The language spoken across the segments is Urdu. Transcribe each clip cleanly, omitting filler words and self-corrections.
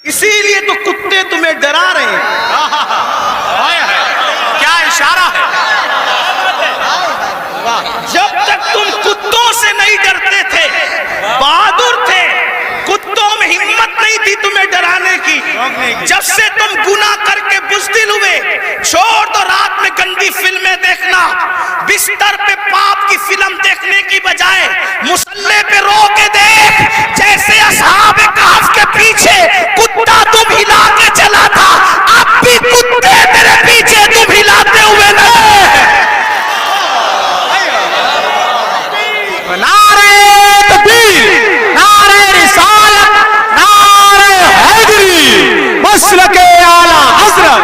اسی لیے تو کتے تمہیں ڈرا رہے ہیں. کیا اشارہ ہے. جب تک تم کتوں سے نہیں ڈرتے تھے بہادر تھے, کتوں میں ہمت نہیں تھی تمہیں ڈرانے کی. جب سے تم گناہ کر کے بزدل ہوئے, چھوڑ دو رات میں گندی فلمیں دیکھنا, بستر پہ پاپ کی فلم دیکھنے کی بجائے مصلے پہ رو کے دیکھ, جیسے اصحاب کہف کے پیچھے کتا تم ہلا کے چلا تھا, اب بھی کتے تیرے پیچھے تم ہلاتے ہوئے نہ. نعرہ تکبیر, نعرہ رسالت, نعرہ حیدری, مسلک اعلی حضرت.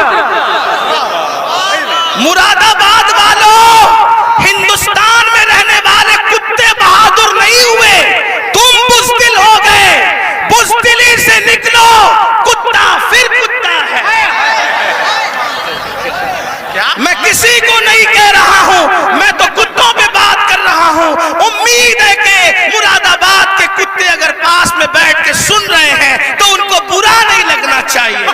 مراد آباد والوں, ہندوستان میں رہنے والے کتے بہادر نہیں ہوئے, تم بزدل ہو گئے. بزدلی سے نکلو, کتا پھر کتا ہے. میں کسی کو نہیں کہہ رہا ہوں, میں تو کتوں پہ بات کر رہا ہوں. امید ہے کہ مراد آباد کے کتے اگر پاس میں بیٹھ کے سن رہے ہیں تو ان کو برا نہیں لگنا چاہیے.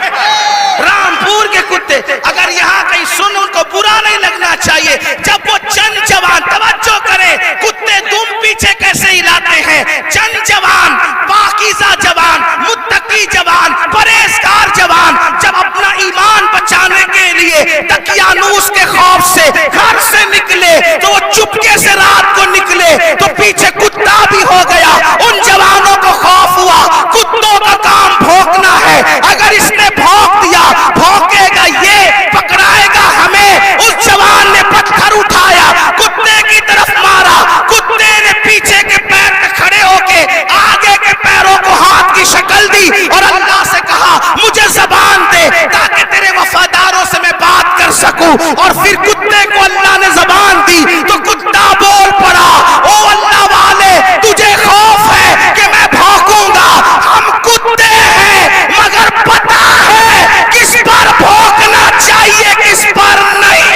رامپور کے کتے اگر یہاں کہیں سن, ان کو برا نہیں لگنا چاہیے. جب وہ چند جوان, توجہ کریں کتے تم پیچھے کیسے ہلاتے ہیں, چند جوان, پاکیزہ جوان, متقی جوان, پرہیزگار جوان جب اپنا ایمان بچانے کے لیے دقیانوس کے خوف سے گھر سے نکلے تو وہ چپکے سے رات کو نکلے تو پیچھے کتا بھی ہو گیا. ان جوانوں کو خوف ہوا, کتوں کا کام بھونکنا ہے, اگر اس نے بھونک دیا بھونکے گا یہ, پکڑائے گا ہمیں. اس جوان نے پتھر اٹھایا, کتے کی طرف مارا, کتے نے پیچھے کے پیر پہ کھڑے ہو کے آگے کے پیروں کو ہاتھ کی شکل دی اور اللہ سے کہا مجھے زبان دے تاکہ تیرے وفاداروں سے میں بات کر سکوں. اور پھر کتے کو اللہ نے زبان دی تو کتا بول پڑا, او اللہ والے تجھے خوف ہے کہ میں بھونکوں گا, ہم کتے ہیں مگر پتا ہے کس پر بھونکنا چاہیے کس پر نہیں.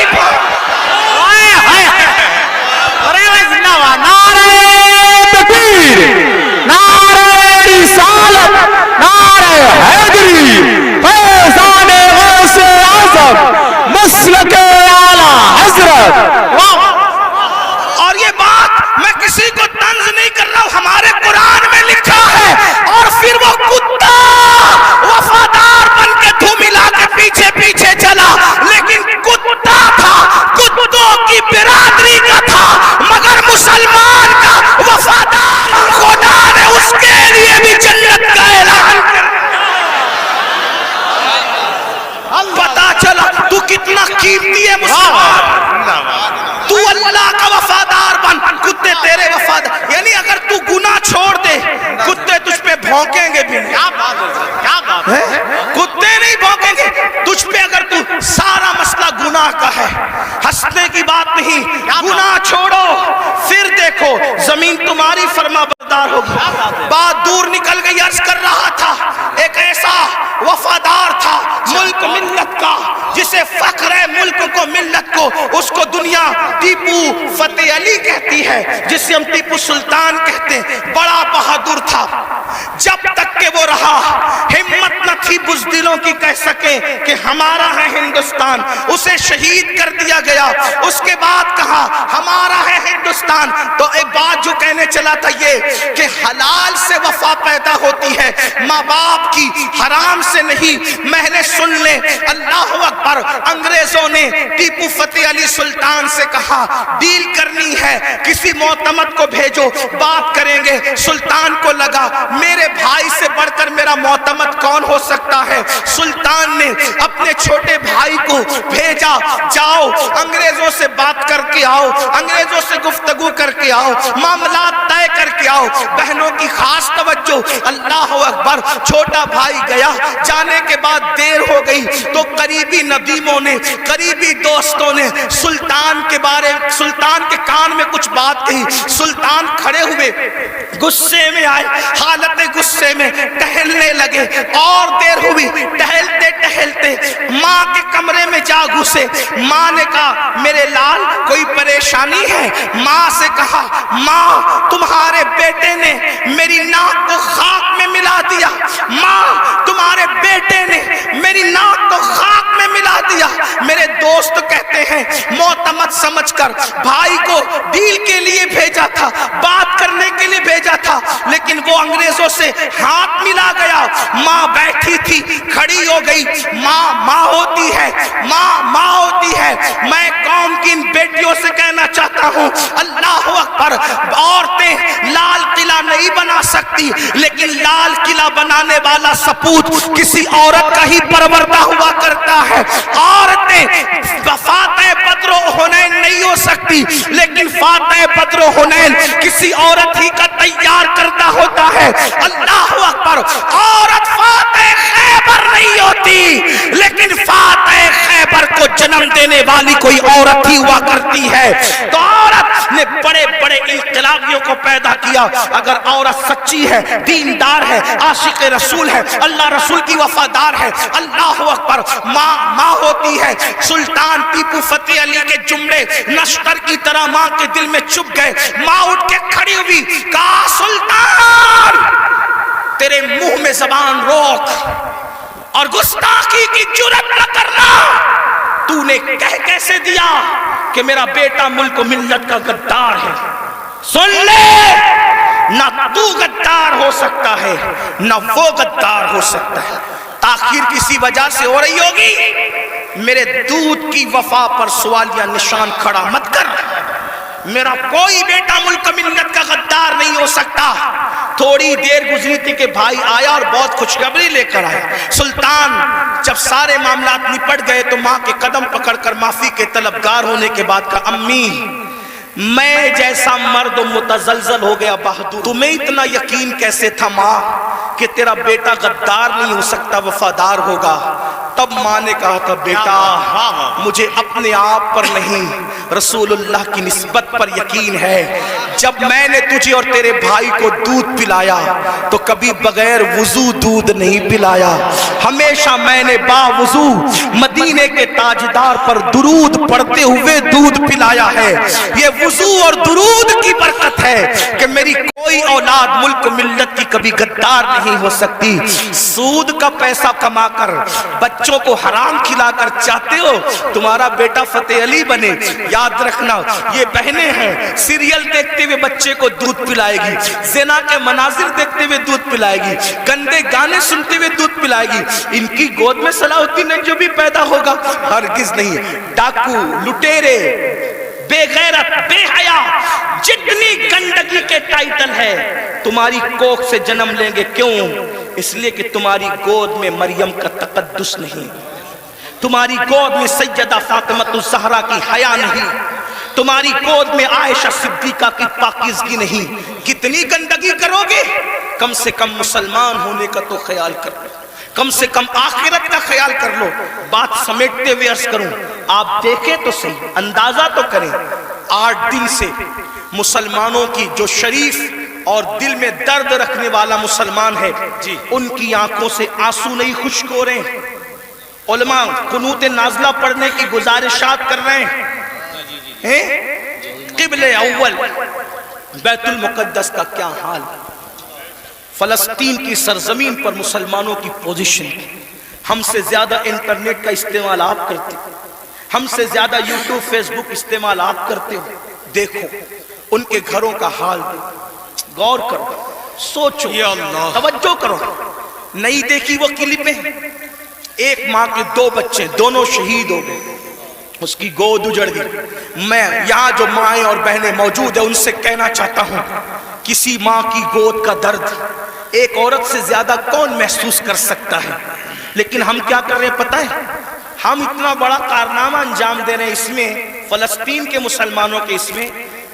نعرہ تکبیر, نعرہ رسالت, نعرہ حیدری, فیضان غوث اعظم, مسلک اعلی حضرت. اور یہ بات میں کسی کو طنز نہیں کر رہا ہوں, ہمارے قرآن میں لکھا ہے. اور پھر وہ کتا وفادار بن کے دھوم ملا کے پیچھے پیچھے چلا, لیکن کتا تھا, کتوں کی برادری کا تھا, مگر مسلمان کا وفادار. خدا نے اس کے لیے بھی جنت کا اعلان کر پتا چلا تو کتنا قیمتی ہے مسلمان. تو اللہ کا وفادار بن, کتے تیرے وفادار. یعنی اگر تو گناہ چھوڑ دے کتے تجھ پہ بھونکیں گے بھی نہیں. کتے نہیں بھونکیں گے تجھ پہ اگر تو سارا مسئلہ گناہ کا ہے. ہنسنے کی بات نہیں, گناہ چھوڑو پھر دیکھو زمین تمہاری فرما بردار ہوگی. بات دور نکل گئی. عرض کر رہا تھا ایک ایسا وفادار تھا ملک ملت کا جسے فخر ہے ملک کو ملت کو, اس کو دنیا ٹیپو فتح علی کہتی ہے, جسے ہم ٹیپو سلطان کہتے ہیں. بڑا بہادر تھا, جب تک کہ وہ رہا ہمت نہ تھی بزدلوں کی کہہ سکے کہ ہمارا ہے ہندوستان. اسے شہید کر دیا گیا. اس کے بعد کہا ہمارا ہے ہندوستان. تو ایک بات جو کہنے چلا تھا یہ کہ حلال سے وفا پیدا ہوتی ہے, ماں باپ کی, حرام سے نہیں. میں نے سن لے, اللہ اکبر. انگریزوں نے ٹیپو فتح علی سلطان سے کہا ڈیل کرنی ہے, کسی معتمد کو بھیجو, بات کریں گے. سلطان کو لگا میرے بھائی سے بڑھ کر میرا معتمد کون ہو سکتا ہے. سلطان نے اپنے چھوٹے بھائی کو بھیجا, جاؤ انگریزوں سے بات کر کے آؤ, انگریزوں سے گفتگو کر کے آؤ, معاملات طے کر کے آؤ. بہنوں کی خاص توجہ, اللہ اکبر. چھوٹا بھائی گیا, جانے کے بعد دیر ہو گئی تو قریبی ندیموں نے, قریبی دوستوں نے سلطان کے کان میں کچھ بات کہی. سلطان کھڑے ہوئے, غصے میں آئے, حالت غصے میں ٹہلنے لگے. اور دیر ہوئی, ٹہلتے ٹہلتے ماں کے کمرے میں جا گھسے. ماں نے کہا میرے لال کوئی پریشانی ہے. ماں سے کہا ماں تمہارے بیٹے نے میری ناک کو خاک میں ملا دیا. ماں تمہارے بیٹے میری ناک کو خاک میں ملا دیا. میرے دوست کہتے ہیں معتمد سمجھ کر بھائی کو ڈیل کے لیے بھیجا تھا, بات کرنے کے لیے بھیجا تھا, لیکن وہ انگریزوں سے ہاتھ ملا گیا. ماں بیٹھی تھی, کھڑی ہو گئی. ماں ہوتی ہے, ماں ہوتی ہے. میں قوم کی ان بیٹیوں سے کہنا چاہتا ہوں, اللہ اکبر, عورتیں لال قلعہ نہیں بنا سکتی, لیکن لال قلعہ بنانے والا سپوت کسی عورت کا ہی پروردہ ہوا کرتا ہے. عورتیں فاتح بدر و حنین نہیں ہو سکتی, لیکن فاتح بدر و حنین کسی عورت ہی کا تیار کردہ ہوتا ہے. اللہ اکبر. عورت فاتح خیبر نہیں ہوتی, لیکن فاتح خیبر کو جنم دینے والی کوئی عورت ہی ہوا کرتی ہے. تو عورت نے بڑے بڑے انقلابیوں کو پیدا کیا. اگر عورت سچی ہے, دیندار ہے, عاشق رسول ہے, اللہ رسول کی وفادار ہے, اللہ اکبر, ماں ہوتی ہے. سلطان ٹیپو فتح علی کے جملے نشتر کی طرح ماں کے دل میں چپ گئے. ماں اٹھ کے کھڑی ہوئی, کہا سلطان تیرے منہ میں زبان روک اور گستاخی کی جرات نہ کرنا. تو نے کہہ کیسے دیا کہ میرا بیٹا ملک و ملت کا غدار ہے. سن لے, نہ تو غدار ہو سکتا ہے نہ وہ غدار ہو سکتا ہے. تاخیر کسی وجہ سے ہو رہی ہوگی, میرے دودھ کی وفا پر سوالیہ نشان کھڑا مت کر. میرا کوئی بیٹا ملک ملت کا غدار نہیں ہو سکتا. تھوڑی دیر گزری تھی کہ بھائی آیا اور بہت خوشخبری لے کر آیا. سلطان جب سارے معاملات نپٹ گئے تو ماں کے قدم پکڑ کر معافی کے طلبگار ہونے کے بعد کہا, امی میں جیسا مرد متزلزل ہو گیا بہادر. تمہیں اتنا یقین کیسے تھا ماں کہ تیرا بیٹا غدار نہیں ہو سکتا, وفادار ہوگا؟ تب ماں نے کہا تھا, بیٹا مجھے اپنے آپ پر نہیں رسول اللہ کی نسبت پر یقین ہے. جب میں نے تجھے اور تیرے بھائی کو دودھ پلایا تو کبھی بغیر وضو دودھ نہیں پلایا. ہمیشہ میں نے با وضو مدینے کے تاجدار پر درود پڑھتے ہوئے دودھ پلایا ہے. یہ وضو اور درود کی برکت ہے کہ میری کوئی اولاد ملک ملت کی کبھی غدار نہیں ہو سکتی. سود کا پیسہ کما کر بچوں کو حرام کھلا کر چاہتے ہو تمہارا بیٹا فتح علی بنے؟ یاد رکھنا, یہ بہنیں ہیں, سیریل دیکھتے ہوئے بچے کو دودھ پلائے گی, زنا کے مناظر دیکھتے ہوئے دودھ پلائے گی, گندے گانے سنتے ہوئے دودھ پلائے گی. ان کی گود میں صلاح الدین جو بھی پیدا ہوگا ہرگز نہیں. ڈاکو, لٹیرے, بے غیرت, بے حیا, جتنی گندگی کے ٹائٹل ہے تمہاری کوکھ سے جنم لیں گے. کیوں؟ اس لیے کہ تمہاری گود میں مریم کا تقدس نہیں, تمہاری گود میں سیدہ فاطمہ الزہرا کی حیا نہیں, تمہاری گود میں عائشہ صدیقہ کی پاکیزگی نہیں. کتنی گندگی کرو گے؟ کم سے کم مسلمان ہونے کا تو خیال کر لو, کم سے کم آخرت کا خیال کر لو. بات سمیٹتے ہوئے عرض کروں, آپ دیکھیں تو صحیح, اندازہ تو کریں. 8 دن سے مسلمانوں کی جو شریف اور دل میں درد رکھنے والا مسلمان ہے, ان کی آنکھوں سے آنسو نہیں خشک ہو رہے ہیں. علماء قنوت نازلہ پڑھنے کی گزارشات کر رہے ہیں. قبل اول بیت المقدس کا کیا حال, فلسطین کی سرزمین پر مسلمانوں کی پوزیشن. ہم سے زیادہ انٹرنیٹ کا استعمال آپ کرتے ہو, ہم سے زیادہ یوٹیوب فیس بک استعمال آپ کرتے ہو. دیکھو ان کے گھروں کا حال, غور کرو, سوچو, توجہ کرو. نہیں دیکھی وہ کلپیں؟ ایک ماں کے 2 بچے, دونوں شہید ہو گئے, اس کی گود اجڑ گئی. میں یہاں جو مائیں اور بہنیں موجود ہیں ان سے کہنا چاہتا ہوں, کسی ماں کی گود کا درد ایک عورت سے زیادہ کون محسوس کر سکتا ہے؟ لیکن ہم کیا کر رہے ہیں پتہ ہے؟ ہم اتنا بڑا کارنامہ انجام دے رہے ہیں اس میں, فلسطین کے مسلمانوں کے اس میں,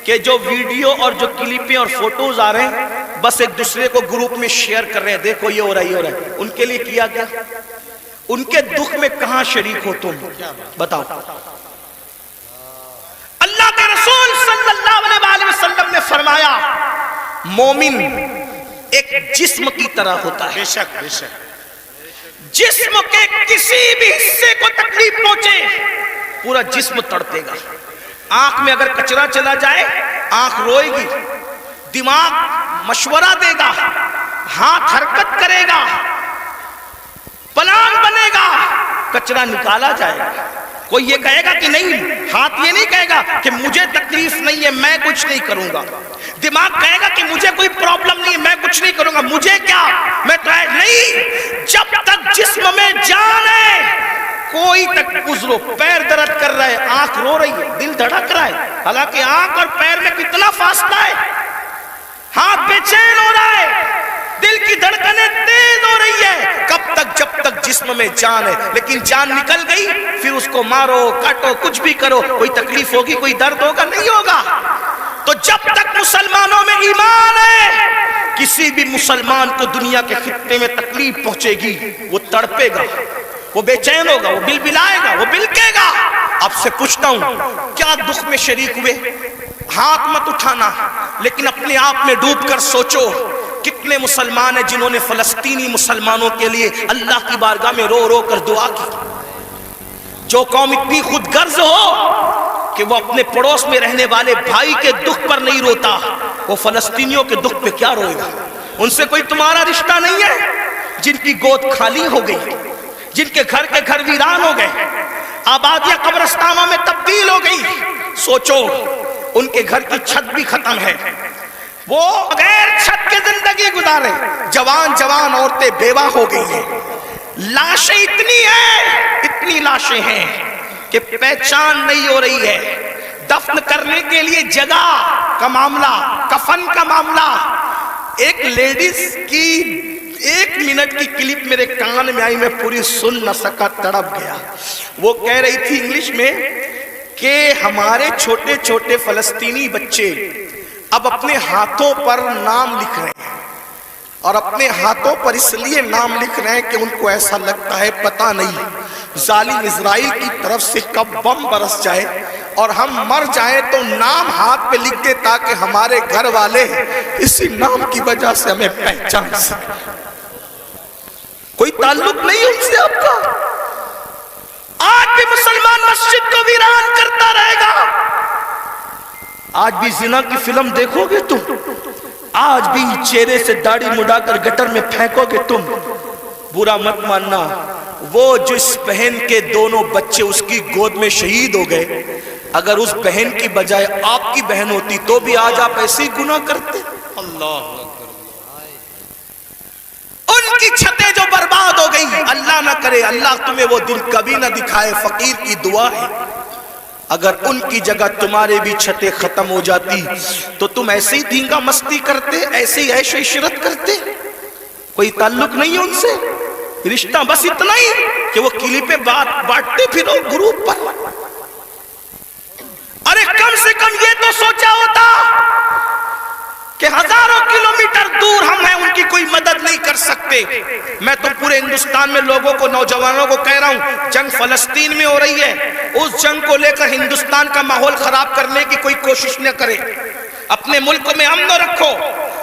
کہ جو ویڈیو اور جو کلپیں اور فوٹوز آ رہے ہیں بس ایک دوسرے کو گروپ میں شیئر کر رہے ہیں, دیکھو یہ ہو رہا ہے, یہ ہو رہا ہے. ان کے لیے کیا گیا؟ ان کے دکھ میں کہاں شریک ہو تم؟ بتاؤ. اللہ کے رسول صلی اللہ علیہ وسلم نے فرمایا, مومن ایک جسم کی طرح ہوتا ہے. جسم کے کسی بھی حصے کو تکلیف پہنچے پورا جسم تڑپے گا. آنکھ میں اگر کچرا چلا جائے آنکھ روئے گی, دماغ مشورہ دے گا, ہاتھ حرکت کرے گا, پلان بنے گا, کچرا نکالا جائے گا. کوئی یہ کہے گا کہ نہیں, ہاتھ یہ نہیں کہے گا کہ مجھے تکلیف نہیں ہے میں کچھ نہیں کروں گا, دماغ کہے گا کہ مجھے کوئی پرابلم نہیں ہے میں کچھ نہیں کروں گا, مجھے کیا, میں تو نہیں. جب تک جسم میں جان ہے کوئی تک گزرو, پیر درد کر رہا ہے, آنکھ رو رہی ہے, دل دھڑک رہا ہے, حالانکہ آنکھ اور پیر میں کتنا فاصلہ ہے, ہاتھ بے چین ہو رہا ہے, دل کی دھڑکنیں تیز ہو رہی ہے, کب تک, جب تک جسم میں جان ہے. لیکن جان نکل گئی پھر اس کو مارو کاٹو کچھ بھی کرو, کوئی تکلیف ہوگی, کوئی درد ہوگا, نہیں ہوگا. تو جب تک مسلمانوں میں ایمان ہے کسی بھی مسلمان کو دنیا کے خطے میں تکلیف پہنچے گی وہ تڑپے گا, وہ بے چین ہوگا, وہ بل بلائے گا, وہ بلکے گا. آپ سے پوچھتا ہوں کیا دکھ میں شریک ہوئے؟ ہاتھ مت اٹھانا, لیکن اپنے آپ میں ڈوب کر سوچو کتنے مسلمان ہیں جنہوں نے فلسطینی مسلمانوں کے لیے اللہ کی بارگاہ میں رو رو کر دعا کی. جو قوم اتنی خود غرض ہو کہ وہ اپنے پڑوس میں رہنے والے بھائی کے دکھ پر نہیں روتا, وہ فلسطینیوں کے دکھ پہ کیا روئے گا؟ ان سے کوئی تمہارا رشتہ نہیں ہے جن کی گود خالی ہو گئی, جن کے گھر ویران ہو گئے, آبادیاں قبرستانوں میں تبدیل ہو گئی. سوچو ان کے گھر کی چھت بھی ختم ہے, وہ بغیر چھت کے زندگی گزارے, جوان عورتیں بیوہ ہو گئی ہیں, لاشیں اتنی لاشیں ہیں کہ پہچان نہیں ہو رہی ہے, دفن کرنے کے لیے جگہ کا معاملہ, کفن کا معاملہ. ایک لیڈیز کی 1 منٹ کی کلپ میرے کان میں آئی, میں پوری سن نہ سکا, تڑپ گیا. وہ کہہ رہی تھی انگلش میں کہ ہمارے چھوٹے چھوٹے فلسطینی بچے اب اپنے ہاتھوں پر نام لکھ رہے ہیں, اور اپنے ہاتھوں پر اس لیے نام لکھ رہے ہیں کہ ان کو ایسا لگتا ہے پتہ نہیں ظالم اسرائیل کی طرف سے کب بم برس جائے اور ہم مر جائیں تو نام ہاتھ پہ لکھ دے تاکہ ہمارے گھر والے اسی نام کی وجہ سے ہمیں پہچان سکیں. کوئی تعلق نہیں ان سے آپ کا. آج بھی مسلمان مسجد کو ویران کرتا رہے گا. آج بھی زنا کی فلم دیکھو گے تم, آج بھی چہرے سے داڑھی مڈا کر گٹر میں پھینکو گے تم. برا مت ماننا, وہ جس بہن کے دونوں بچے اس کی گود میں شہید ہو گئے, اگر اس بہن کی بجائے آپ کی بہن ہوتی تو بھی آج آپ ایسے ہی گناہ کرتے. اللہ ان کی چھتیں جو برباد ہو گئی, اللہ نہ کرے, اللہ تمہیں وہ دن کبھی نہ دکھائے, فقیر کی دعا ہے. اگر ان کی جگہ تمہارے بھی چھتیں ختم ہو جاتی تو تم ایسے ہی دھینگا مستی کرتے, ایسے ہی عیش و عشرت کرتے. کوئی تعلق نہیں ہے ان سے, رشتہ بس اتنا ہی کہ وہ کلپیں بانٹتے پھرو گروپ پر. ارے کم سے کم یہ تو سوچا ہوتا کہ ہزاروں کلومیٹر دور ہم ہیں, ان کی کوئی مدد نہیں کر سکتے. میں تو پورے ہندوستان میں لوگوں کو, نوجوانوں کو کہہ رہا ہوں, جنگ فلسطین میں ہو رہی ہے, اس جنگ کو لے کر ہندوستان کا ماحول خراب کرنے کی کوئی کوشش نہ کرے. اپنے ملک میں امن رکھو,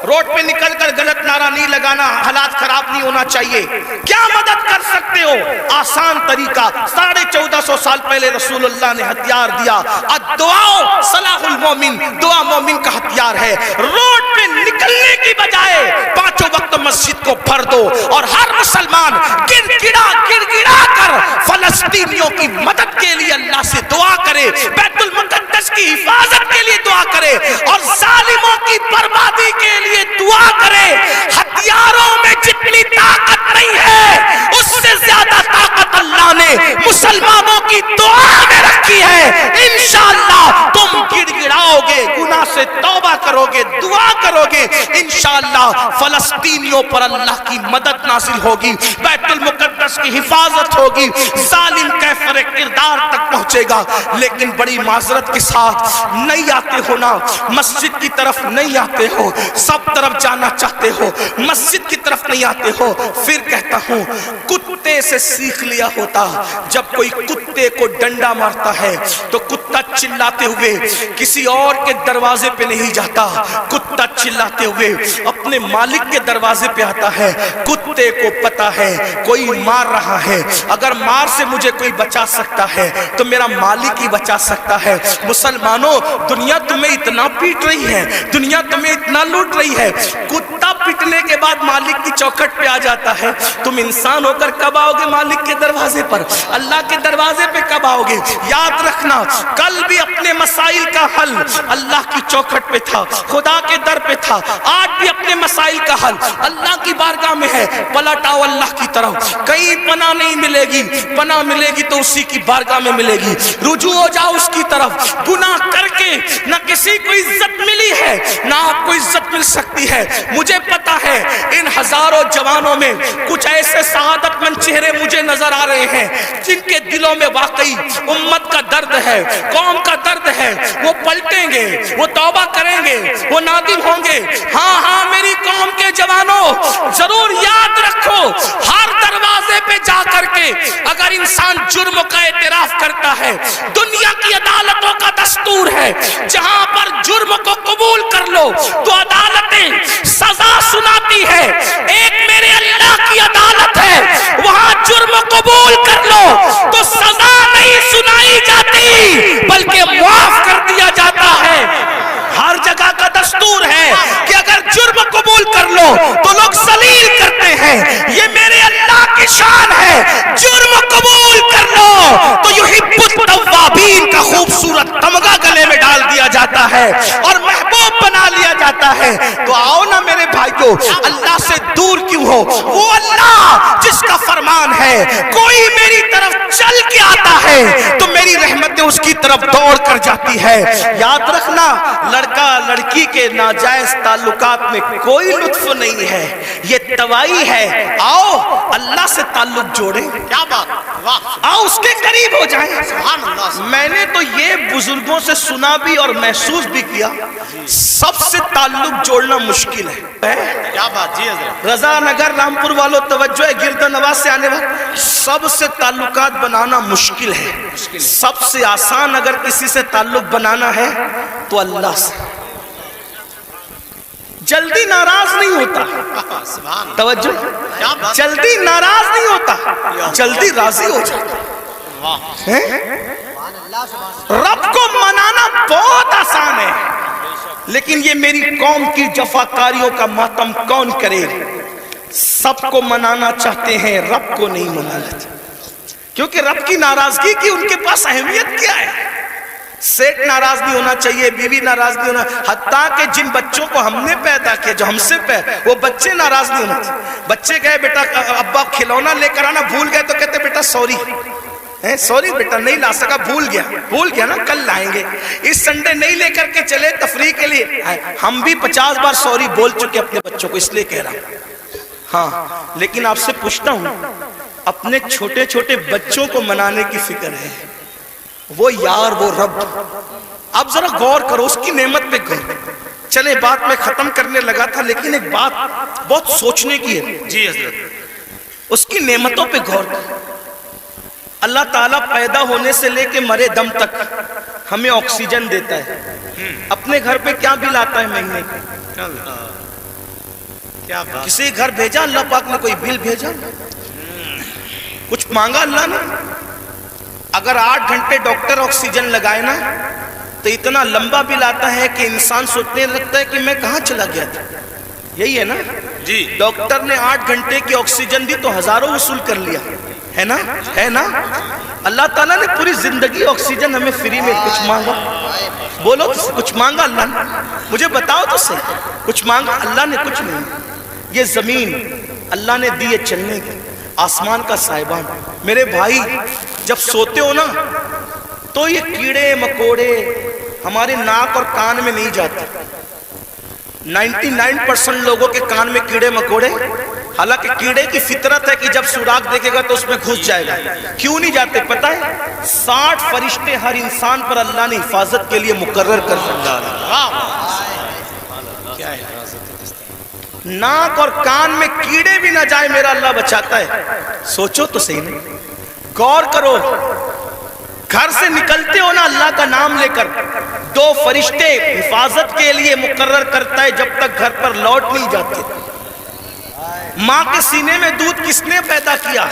روڈ پہ نکل کر غلط نعرہ نہیں لگانا, حالات خراب نہیں ہونا چاہیے. کیا مدد کر سکتے ہو؟ آسان طریقہ, 1450 سال پہلے رسول اللہ نے ہتھیار دیا, الدعاء صلاح المومن, دعا مومن کا ہتھیار ہے. روڈ پہ نکلنے کی بجائے 5 وقت مسجد کو بھر دو, اور ہر مسلمان گڑ گڑا کر فلسطینیوں کی مدد کے لیے اللہ سے دعا کرے, بیت المقدس کی حفاظت کے لیے دعا کرے, اور ظالموں کی بربادی کے لیے دعا کرے. ہتھیاروں میں جتنی طاقت نہیں ہے اس سے زیادہ طاقت اللہ نے مسلمانوں کی دعا میں رکھی ہے. انشاءاللہ تم گڑ گڑاؤ گے, گناہ سے توبہ کرو گے, دعا کرو گے, انشاءاللہ فلسطینیوں پر اللہ کی مدد نازل ہوگی, بیت المقدس کی حفاظت ہوگی, ظالم کیفر کردار تک پہنچے گا. لیکن بڑی معذرت کے ساتھ نہیں آتے ہو نا, مسجد کی طرف نہیں آتے ہو, سب طرف جانا چاہتے ہو, مسجد کی طرف نہیں آتے ہو. پھر کہتا ہوں کتے سے سیکھ لیا ہوتا, جب کوئی کتے کو ڈنڈا مارتا ہے تو کتا چلاتے ہوئے کسی اور کے دروازے پہ نہیں جاتا, کتا چلاتے ہوئے اپنے مالک کے دروازے پہ آتا ہے. کتے کو پتا ہے کوئی مار رہا ہے, اگر مار سے مجھے کوئی بچا سکتا ہے تو میرا مالک ہی بچا سکتا ہے. مسلمانوں, دنیا تمہیں اتنا پیٹ رہی ہے, دنیا تمہیں اتنا لوٹ رہی ہے, کتا پیٹنے کے بعد مالک کی چوکھٹ پہ آ جاتا ہے. تم انسان ہو کر کب آؤ گے مالک کے دروازے پر؟ اللہ کے دروازے پہ کب آؤ گے؟ یاد رکھنا کل بھی اپنے مسائل کا حل اللہ کی چوکھٹ پہ تھا, خدا کے در پہ تھا. آج بھی اپنے مسائل کا حل اللہ کی بارگاہ میں ہے. پلٹ آؤ اللہ کی طرف. کہیں پناہ نہیں ملے گی, پناہ ملے گی تو اسی کی بارگاہ میں ملے گی. رجوع ہو جاؤ اس کی طرف. گناہ کر کے نہ کسی کو عزت ملی ہے نہ آپ کو عزت مل سکتی ہے. مجھے پتا ہے ان ہزاروں جوانوں میں کچھ ایسے سعادت مند چہرے مجھے نظر آ رہے ہیں جن کے دلوں میں واقعی امت کا درد ہے, قوم کا درد ہے. وہ پلٹیں گے, وہ توبہ کریں گے, وہ نادم ہوں گے. ہاں ہاں میری قوم کے جوانوں, ضرور یاد رکھو ہر دروازے پہ جا کر کے اگر انسان جرم کا اعتراف کرتا ہے, دنیا کی عدالتوں کا دستور ہے جہاں پر جرم کو قبول کر لو تو عدالتیں سزا سناتی ہے. ایک میرے اللہ کی عدالت ہے, وہاں جرم قبول کر لو تو سزا نہیں سنائی جاتی بلکہ معاف کر دیا جاتا ہے. ہر جگہ کا دستور ہے کہ اگر جرم قبول کر لو تو لوگ ذلیل کرتے ہیں. یہ میرے اللہ کی شان ہے, جرم قبول کر لو تو یحب التوابین کا خوبصورت تمغہ گلے میں ڈال دیا جاتا ہے اور محبوب بنا لیا جاتا ہے. تو آؤ نا میرے بھائیو, اللہ سے دور کیوں ہو؟ وہ اللہ جس کا فرمان ہے کوئی میری طرف چل کے آتا ہے تو میری رحمتیں اس کی طرف دوڑ کر جاتی ہے. یاد رکھنا لڑکا لڑکی کے ناجائز تعلقات میں کوئی لطف نہیں ہے, یہ توائی ہے. آؤ اللہ سے تعلق جوڑیں. کیا بات, واہ, آؤ اس کے قریب ہو جائیں. سبحان اللہ. میں نے تو یہ بزرگوں سے سنا بھی اور محسوس بھی کیا, سب سے تعلق جوڑنا مشکل ہے. کیا بات جی حضرت. رضا نگر رامپور والوں توجہ ہے, گرد نواز سے آنے والے سب سے تعلقات بنانا مشکل ہے. سب سے آسان اگر کسی سے تعلق بنانا ہے تو اللہ سے. جلدی ناراض نہیں ہوتا, سبحان اللہ. توجہ, کیا بات. جلدی ناراض نہیں ہوتا, جلدی راضی ہو جاتا. واہ, رب کو منانا بہت آسان ہے, لیکن یہ میری قوم کی جفاکاریوں کا ماتم کون کرے؟ سب کو منانا چاہتے ہیں, رب کو نہیں منانا چاہتے, کیونکہ رب کی ناراضگی کی ان کے پاس اہمیت کیا ہے؟ سیٹ ناراض نہیں ہونا چاہیے, بیوی ناراض نہیں ہونا, حتیٰ کہ جن بچوں کو ہم نے پیدا کیا جو ہم سے وہ بچے ناراض نہیں ہونا چاہیے. بچے کہے بیٹا ابا کھلونا لے کر آنا, بھول گئے تو کہتے بیٹا سوری, سوری بیٹا نہیں لا سکا, بھول گیا نا, کل لائیں گے. اس سنڈے نہیں لے کر کے چلے تفریح کے لیے. ہم بھی 50 بار سوری بول چکے اپنے بچوں کو, اس لیے کہہ رہا ہوں. ہاں, لیکن آپ سے پوچھتا ہوں, اپنے چھوٹے چھوٹے بچوں کو منانے کی فکر ہے, وہ یار وہ رب, آپ ذرا غور کرو اس کی نعمت پہ غور. چلے بات میں ختم کرنے لگا تھا, لیکن ایک بات بہت سوچنے کی ہے. جی حضرت. اس کی نعمتوں پہ غور کرو. اللہ تعالیٰ پیدا ہونے سے لے کے مرے دم تک ہمیں آکسیجن دیتا ہے. اپنے گھر پہ کیا بل آتا ہے مہینے کا؟ کیا بات. کسی گھر بھیجا اللہ پاک نے کوئی بل بھیجا؟ کچھ مانگا اللہ نے؟ اگر 8 گھنٹے ڈاکٹر آکسیجن لگائے نا تو اتنا لمبا بل آتا ہے کہ انسان سوچنے لگتا ہے کہ میں کہاں چلا گیا تھا. یہی ہے نا جی. ڈاکٹر نے 8 گھنٹے کی آکسیجن دی تو ہزاروں وصول کر لیا, ہے نا, ہے نا. اللہ تعالیٰ نے پوری زندگی آکسیجن ہمیں فری میں. کچھ مانگا, بولو کچھ مانگا اللہ نے؟ مجھے بتاؤ تو صحیح, کچھ مانگا اللہ نے؟ کچھ نہیں. یہ زمین اللہ نے دی ہے چلنے کی, آسمان کا سائبان. میرے بھائی جب سوتے ہو نا تو یہ کیڑے مکوڑے ہمارے ناک اور کان میں نہیں جاتے. 99% لوگوں کے کان میں کیڑے مکوڑے, حالانکہ کیڑے کی فطرت ہے کہ جب سوراخ دیکھے گا تو اس میں گھس جائے گا. کیوں نہیں جاتے پتہ ہے؟ 60 فرشتے ہر انسان پر اللہ نے حفاظت کے لیے مقرر کر رکھا ہے. کیا ہے. ناک اور کان میں کیڑے بھی نہ جائے میرا اللہ بچاتا ہے. سوچو تو صحیح نہیں, غور کرو. گھر سے نکلتے ہو نا اللہ کا نام لے کر, 2 فرشتے حفاظت کے لیے مقرر کرتا ہے جب تک گھر پر لوٹ نہیں جاتے. ماں کے سینے میں دودھ کس نے پیدا کیا؟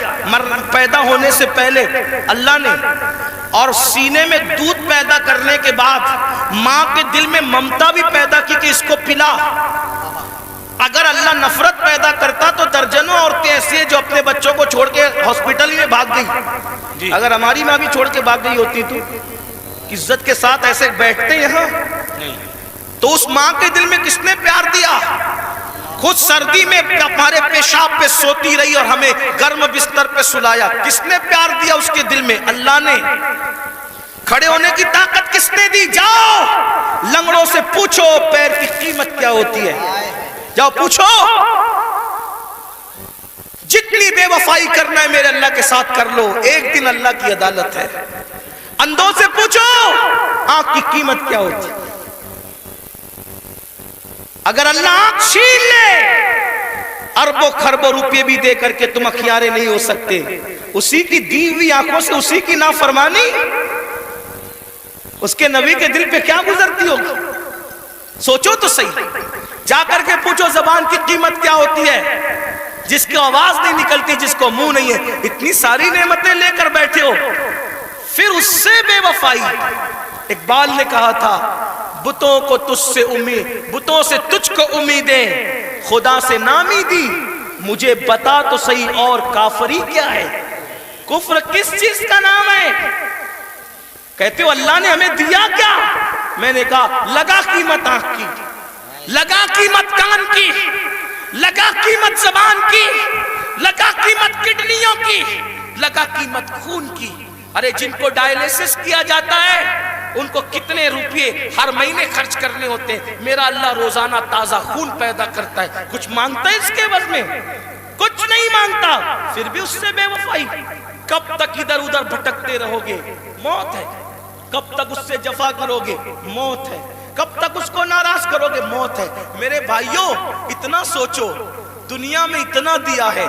پیدا ہونے سے پہلے اللہ نے. اور سینے میں دودھ پیدا کرنے کے بعد ماں کے دل میں ممتا بھی پیدا کی کہ اس کو پلا. اگر اللہ نفرت پیدا پیدا کرتا تو درجنوں عورتیں ایسی ہیں جو اپنے بچوں کو چھوڑ کے ہاسپٹل میں بھاگ گئی. اگر ہماری ماں بھی چھوڑ کے بھاگ گئی ہوتی تو عزت کے ساتھ ایسے بیٹھتے یہاں؟ تو اس ماں کے دل میں کس نے پیار دیا؟ خود سردی میں ہمارے پیشاب پہ سوتی رہی اور ہمیں گرم بستر پہ سلایا. کس نے پیار دیا اس کے دل میں؟ اللہ نے. کھڑے ہونے کی طاقت کس نے دی؟ جاؤ لنگڑوں سے پوچھو پیر کی قیمت کیا ہوتی ہے. جاؤ پوچھو. جتنی بے وفائی کرنا ہے میرے اللہ کے ساتھ کر لو, ایک دن اللہ کی عدالت ہے. اندھوں سے پوچھو آنکھ کی قیمت کیا ہوتی ہے. اگر اللہ آنکھ چھین لے اربوں خربوں روپے بھی دے کر کے تم اخیارے نہیں ہو سکتے. اسی کی دی ہوئی آنکھوں سے اسی کی نافرمانی اس کے نبی کے دل پہ کیا گزرتی ہوگی؟ سوچو تو صحیح. جا کر کے پوچھو زبان کی قیمت کیا ہوتی ہے, جس کی آواز نہیں نکلتی, جس کو منہ نہیں ہے, اتنی ساری نعمتیں لے کر بیٹھے ہو, پھر اس سے بے وفائی. اقبال نے کہا تھا بتوں کو تجھ سے امید, بتوں سے تجھ کو امیدیں, خدا سے نامی دی, مجھے بتا تو صحیح اور کافری کیا ہے. کفر کس چیز کا نام ہے؟ کہتے ہو اللہ نے ہمیں دیا کیا؟ میں نے کہا لگا قیمت آنکھ کی, لگا قیمت کان کی, لگا قیمت زبان کی, لگا قیمت کڈنیوں کی, لگا قیمت خون کی. ارے جن کو ڈائلیسس کیا جاتا ہے ان کو کتنے روپے ہر مہینے خرچ کرنے ہوتے ہیں. میرا اللہ روزانہ تازہ خون پیدا کرتا ہے. کچھ مانگتا ہے اس کے عوض میں؟ کچھ نہیں مانگتا. پھر بھی اس سے بے وفائی. کب تک ادھر ادھر بھٹکتے رہو گے؟ موت ہے. کب تک اس سے جفا کرو گے؟ موت ہے. کب تک اس کو ناراض کرو گے؟ موت ہے. میرے بھائیوں اتنا سوچو, دنیا میں اتنا دیا ہے,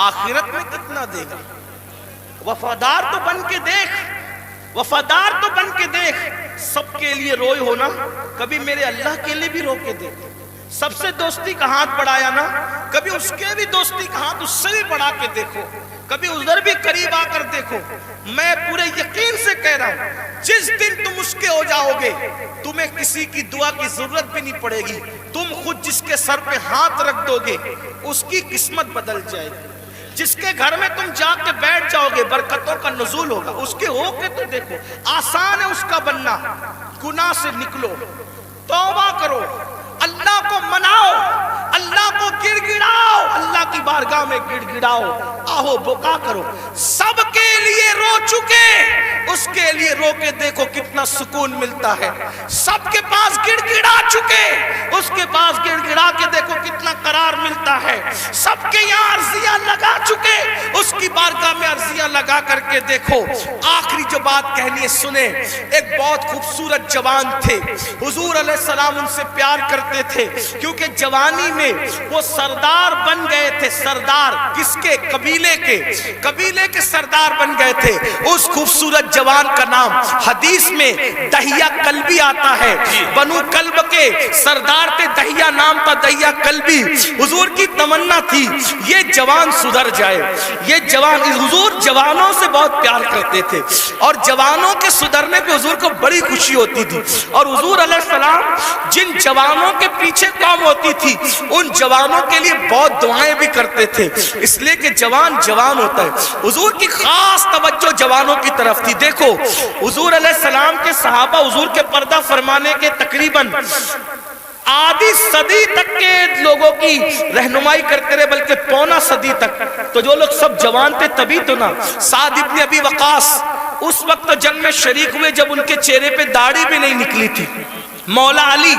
آخرت میں کتنا دے گا؟ وفادار تو بن کے دیکھ, وفادار تو بن کے دیکھ. سب کے لیے روئے ہونا, کبھی میرے اللہ کے لیے بھی رو کے دیکھ. سب سے دوستی کا ہاتھ بڑھایا نا, کبھی اس کے بھی دوستی کا ہاتھ اس سے بھی بڑھا کے دیکھو. کبھی ادھر بھی قریب آ کر دیکھو. میں پورے یقین سے کہہ رہا ہوں جس دن تم اس کے ہو جاؤ گے تمہیں کسی کی دعا کی ضرورت بھی نہیں پڑے گی. تم خود جس کے سر پہ ہاتھ رکھ دو گے اس کی قسمت بدل جائے گی. جس کے گھر میں تم جا کے بیٹھ جاؤ گے برکتوں کا نزول ہوگا. اس کے ہو کے تو دیکھو, آسان ہے اس کا بننا. گناہ سے نکلو, توبہ کرو, اللہ کو مناؤ, اللہ کو گڑ گڑاؤ, اللہ کی بارگاہ میں گڑ گڑاؤ, آہو بکا کرو. سب کے لیے رو چکے, اس کے لیے رو کے دیکھو کتنا سکون ملتا ہے. سب کے پاس گڑ گڑا چکے, اس کے پاس گڑ گڑا کے دیکھو کتنا قرار ملتا ہے. سب کے یہاں عرضیاں لگا چکے, اس کی بارگاہ میں عرضیاں لگا کر کے دیکھو. آخری جو بات کہنی ہے سنیں. ایک بہت خوبصورت جوان تھے, حضور علیہ السلام ان سے پیار کرتے تھے کیونکہ جوانی میں وہ سردار بن گئے تھے. سردار کس کے؟ قبیلے کے, قبیلے کے سردار بن گئے تھے. اس خوبصورت جوان کا نام حدیث میں دہیہ کلبی آتا ہے. بنو کلب کے سردار تھے, دہیہ نام تھا, دہیہ کلبی. حضور کی تمنا تھی یہ جوان سدھر جائے. یہ جوان, حضور جوانوں سے بہت پیار کرتے تھے اور جوانوں کے سدھرنے پہ حضور کو بڑی خوشی ہوتی تھی. اور حضور علیہ السلام جن جوانوں کے پیچھے قوم ہوتی تھی ان جوانوں کے لیے بہت دعائیں بھی کرتے تھے, اس لیے کہ جوان جوان ہوتا ہے. حضور کی خاص توجہ جوانوں کی طرف تھی. دیکھو حضور علیہ السلام کے صحابہ حضور کے پردہ فرمانے کے تقریباً آدھی صدی تک کے لوگوں کی رہنمائی کرتے رہے, بلکہ پونا صدی تک. تو جو لوگ سب جوان تھے تبھی تو نا. سعد ابن ابی وقاص اس وقت جنگ میں شریک ہوئے جب ان کے چہرے پہ داڑھی بھی نہیں نکلی تھی. مولا علی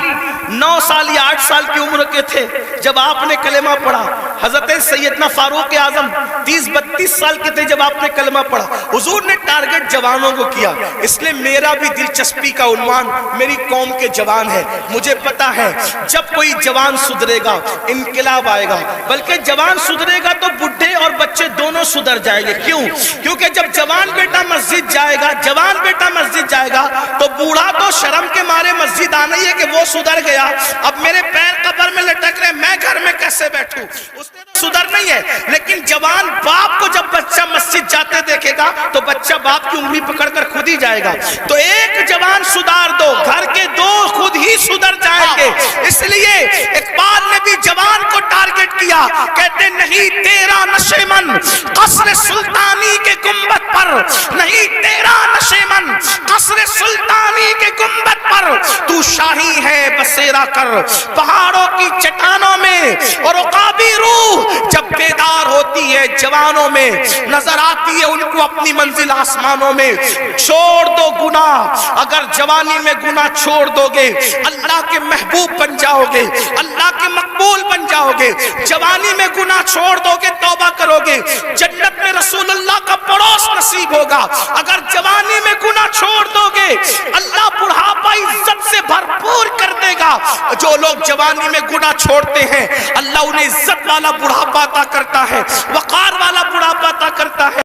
9 سال یا 8 سال کی عمر کے تھے جب آپ نے کلمہ پڑھا. حضرت سیدنا فاروق اعظم 30-32 سال کے تھے جب آپ نے کلمہ پڑھا. حضور نے ٹارگٹ جوانوں کو کیا, اس لیے میرا بھی دلچسپی کا عنوان میری قوم کے جوان ہے. مجھے پتا ہے جب کوئی جوان سدھرے گا انقلاب آئے گا, بلکہ جوان سدھرے گا تو بڈھے اور بچے دونوں سدھر جائیں گے. کیوں؟ کیونکہ جب جوان بیٹا مسجد جائے گا, جوان بیٹا مسجد جائے گا تو بوڑھا تو شرم کے مارے مسجد آنا ہی ہے کہ وہ سدھر گیا, اب میرے پیر قبر میں لٹک رہے, میں گھر میں کیسے بیٹھوں. اس نے تو سدھر نہیں ہے. لیکن جوان باپ کو جب بچہ مسجد جاتے دیکھے گا تو بچہ باپ کی انگلی پکڑ کر خود ہی جائے گا. تو ایک جوان سدھار دو, گھر کے دو خود ہی سدھر جائیں گے. اس لیے اقبال نے بھی جوان کو ٹارگٹ کیا. کیا؟ کہتے نہیں تیرا نشے من قصر سلطانی کے گنبد پر، نہیں تیرا نشے من قصر سلطانی کے گنبد پر، تو شاہی ہے بسیرا کر پہاڑوں کی چٹانوں میں۔ اور عقابی روح جب بیدار ہوتی ہے جوانوں میں، نظر آتی ہے ان کو اپنی منزل آسمانوں میں۔ چھوڑ دو گناہ، اگر جوانی میں گناہ چھوڑ دو گے اللہ کے محبوب بن جاؤ گے، اللہ کے مقبول بن جاؤ گے۔ جوانی میں گناہ چھوڑ دو گے، توبہ کرو گے، جنت میں رسول اللہ کا پڑوس نصیب ہوگا۔ اگر جوانی میں گناہ چھوڑ دو گے اللہ بڑھاپا عزت سے بھرپور کر دے گا۔ جو لوگ جوانی میں گناہ چھوڑتے ہیں اللہ انہیں عزت والا بڑھاپا عطا کرتا ہے، وقار والا بڑھاپا عطا کرتا ہے۔